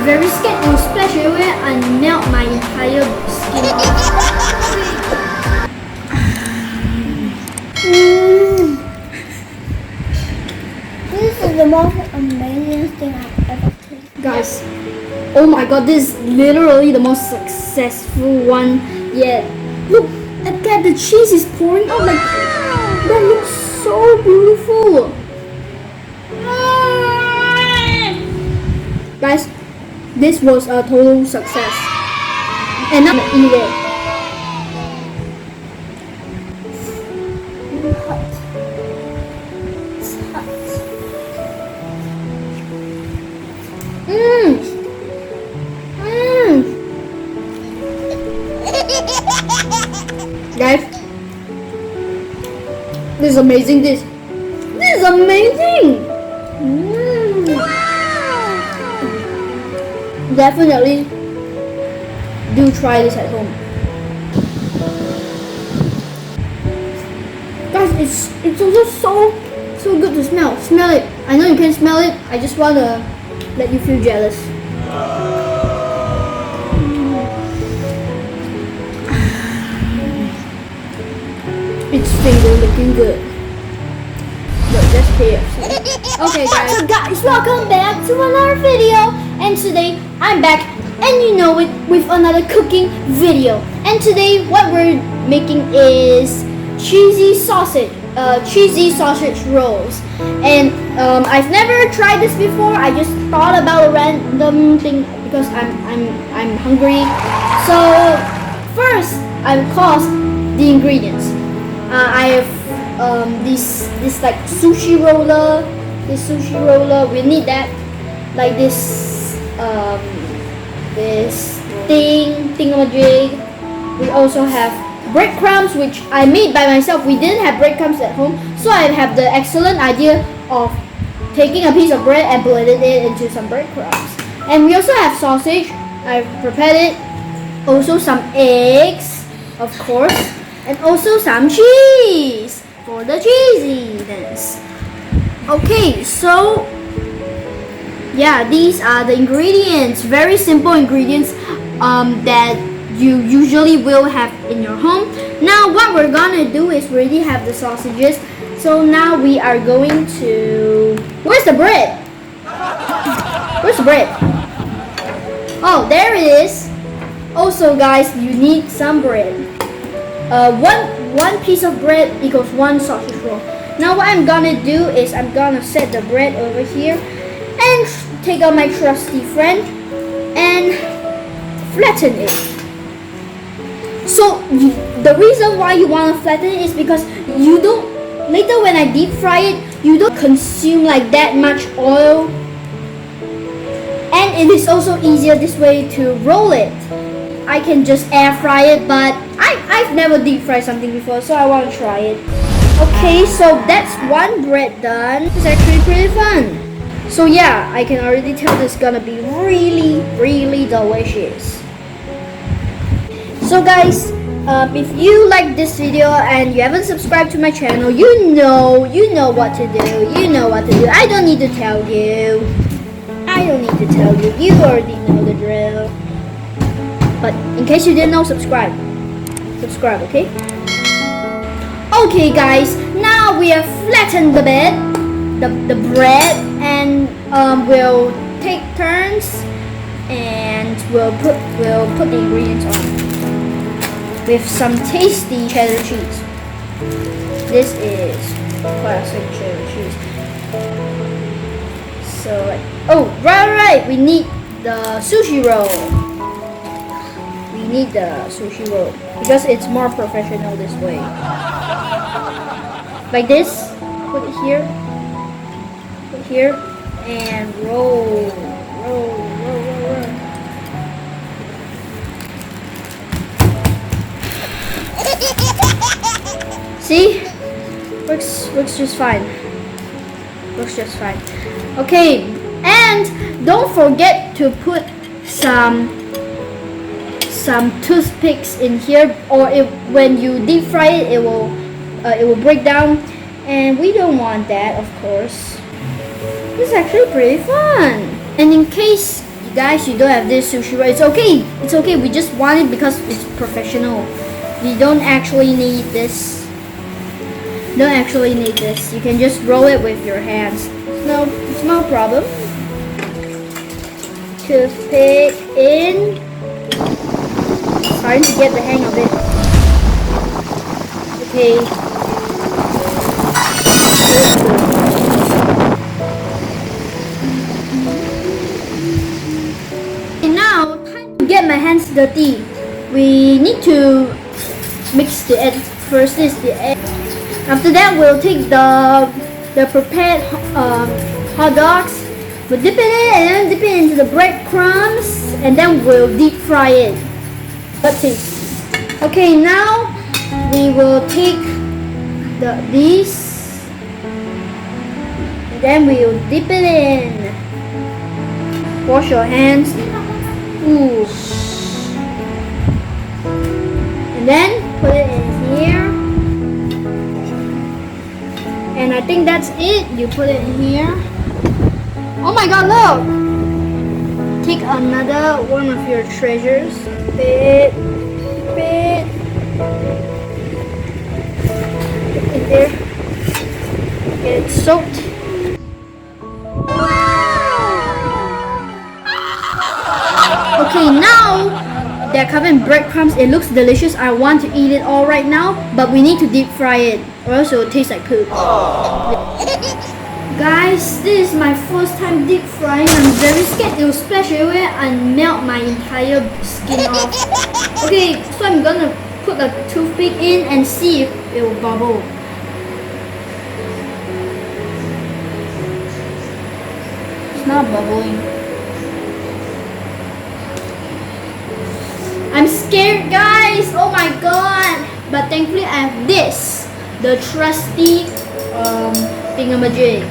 very scared to splash everywhere and melt my entire skin off. This is the most amazing thing I've ever tasted. Guys, oh my god, this is literally the most successful one yet. Look at that, the cheese is pouring out like that. Looks so beautiful. Guys, this was a total success. And now I'm gonna eat it. Guys, this is amazing. This is amazing. Definitely do try this at home. Guys, it's also so good to smell. Smell it. I know you can smell it. I just wanna let you feel jealous. It's finger looking good. But just KFC. Okay guys. So guys, welcome back to another video. And today I'm back, and you know it, with another cooking video. And today what we're making is cheesy sausage rolls. And I've never tried this before. I just thought about a random thing because I'm hungry. So first I'll cost the ingredients. I have this like sushi roller. This sushi roller, we need that. Like this thingamajig. We also have breadcrumbs, which I made by myself. We didn't have breadcrumbs at home, so I have the excellent idea of taking a piece of bread and blending it into some breadcrumbs. And we also have sausage. I've prepared it. Also some eggs, of course, and also some cheese for the cheesiness. Okay, so yeah, these are the ingredients. Very simple ingredients that you usually will have in your home. Now what we're gonna do is we already have the sausages. So now we are going to... Where's the bread? Where's the bread? Oh, there it is. Also guys, you need some bread. One piece of bread equals one sausage roll. Now what I'm gonna do is I'm gonna set the bread over here and take out my trusty friend and flatten it. So the reason why you want to flatten it is because you don't, later when I deep fry it, you don't consume like that much oil, and it is also easier this way to roll it. I can just air fry it, but I've never deep fried something before, so I want to try it. Okay, so that's one bread done. It's actually pretty fun. So yeah, I can already tell this is gonna be really, really delicious. So guys, if you like this video and you haven't subscribed to my channel, you know what to do. You know what to do. I don't need to tell you. You already know the drill. But in case you didn't know, subscribe, okay? Okay guys, now we have flattened the bread, and we'll take turns and we'll put the ingredients on with some tasty cheddar cheese. This is classic cheddar cheese. So oh right, we need the sushi roll. Because it's more professional this way. Like this, put it here, and roll. See? Works just fine. Okay, and don't forget to put some toothpicks in here, or when you deep fry it, it will break down, and we don't want that, of course. This is actually pretty fun. And in case You guys, you don't have this sushi roll. It's okay. It's okay. We just want it because it's professional. You don't actually need this. Don't actually need this. You can just roll it with your hands. It's no problem. Toothpick in. Starting to get the hang of it. Okay. And now, time to get my hands dirty. We need to mix the egg. First is the egg. After that, we'll take the prepared hot dogs. We'll dip it in and then dip it into the breadcrumbs, and then we'll deep fry it. Let's see. Okay, now we will take these, and then we will dip it in. Wash your hands. Ooh. And then put it in here. And I think that's it. You put it in here. Oh my god, look! Take another one of your treasures. Dip it in there. Get it soaked. Okay, now they're covered in breadcrumbs. It looks delicious. I want to eat it all right now, but we need to deep fry it, or else it will taste like poop. Guys, this is my first time deep frying. I'm very scared it will splash everywhere and melt my entire skin off. Okay, so I'm gonna put a toothpick in and see if it will bubble. It's not bubbling. I'm scared, guys. Oh my god. But thankfully I have this, the trusty thingamajig.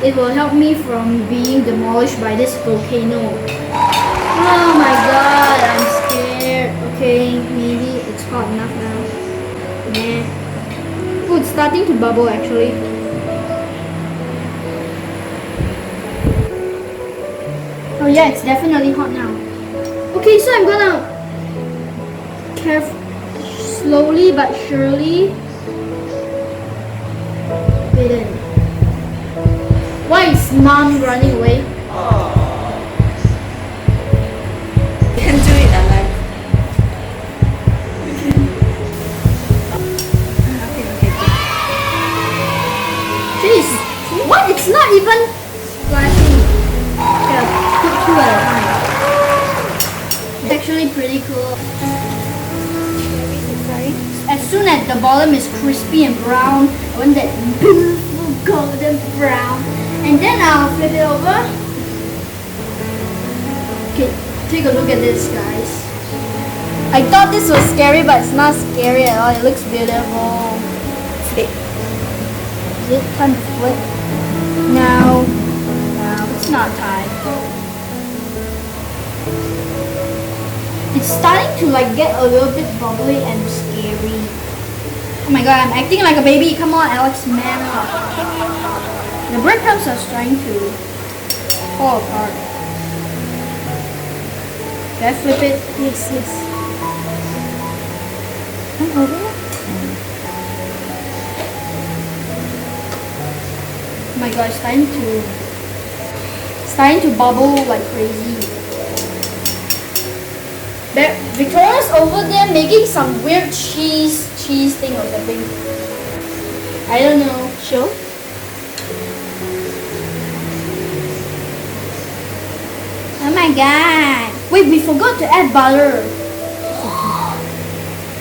It will help me from being demolished by this volcano. Oh my god, I'm scared. Okay, maybe it's hot enough now. Yeah. Oh, it's starting to bubble actually. Oh yeah, it's definitely hot now. Okay, so I'm gonna slowly but surely fit in. Why is mom running away? You can do it alive. Okay. Jeez, what? It's not even splashing. Okay, put two at a time. It's actually pretty cool. As soon as the bottom is crispy and brown, I want that beautiful golden brown. And then I'll flip it over. Okay, take a look at this, guys. I thought this was scary, but it's not scary at all. It looks beautiful. Flip. Is it time to flip? No, it's not time. It's starting to like get a little bit bubbly and scary. Oh my god, I'm acting like a baby. Come on, Alex, man up. The breadcrumbs are starting to fall apart. Can I flip it? Yes. Oh my god, it's starting to bubble like crazy. Victoria's over there making some weird cheese thing or something. I don't know. Show? Oh my god. Wait, we forgot to add butter.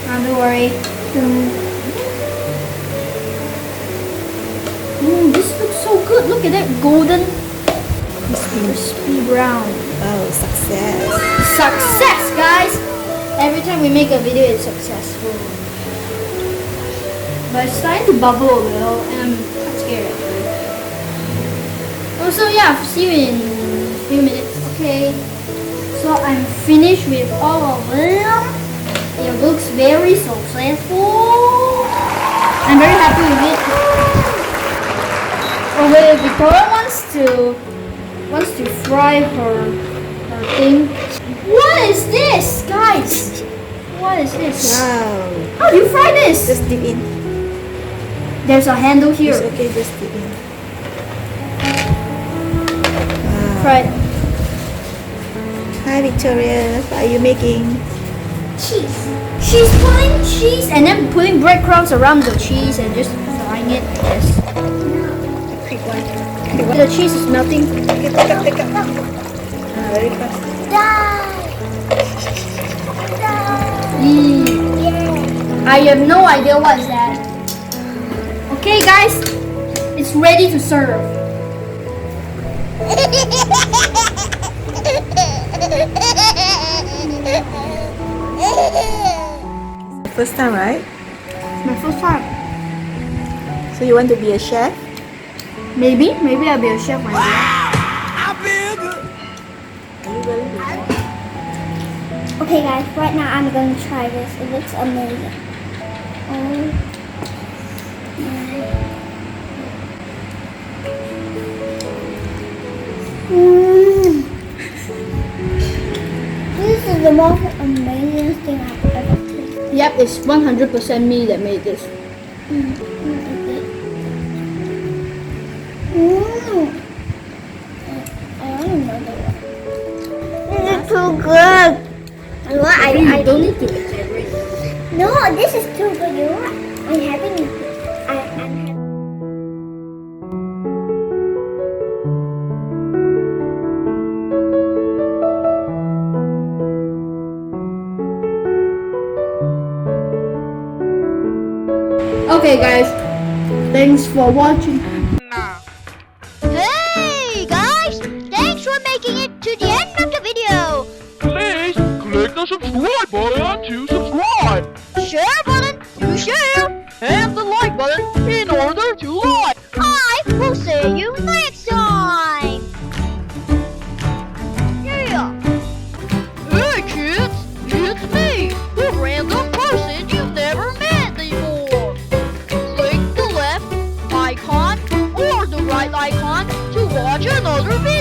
Don't worry. This looks so good. Look at that golden, crispy brown. Oh, success. Success, guys! Every time we make a video, it's successful. But it's starting to bubble a little, and I'm quite scared actually. Oh, so yeah, see you in a few minutes. Okay. So I'm finished with all of them. It looks very successful. I'm very happy with it. Oh wait, Victoria wants to fry her think. What is this, guys? What is this? Wow. How do you fry this? Just dip in. There's a handle here. It's okay, just dip in. Wow. Fry. Hi Victoria, what are you making? Cheese. She's putting cheese and then putting breadcrumbs around the cheese and just frying it. Yes. The cheese is melting. Pick up. Very fast. I have no idea what is that. Okay, guys, it's ready to serve. First time, right? It's my first time. So you want to be a chef? Maybe I'll be a chef one day. Are you really? Okay, guys, right now I'm going to try this. It looks amazing. Oh. This is the most amazing thing I've ever tasted. Yep, it's 100% me that made this. I don't know the one. This is too good. You know what? I don't need to exaggerate. No, this is too good. You know what? I'm having. Okay, guys, thanks for watching. Hey guys, thanks for making it to the end of the video. Please click the subscribe button to subscribe Share button to share. and the like button in order to like. I will see you next time. Yeah. Hey kids, it's me, the random person you've never met before. Click the left icon or the right icon to watch another video.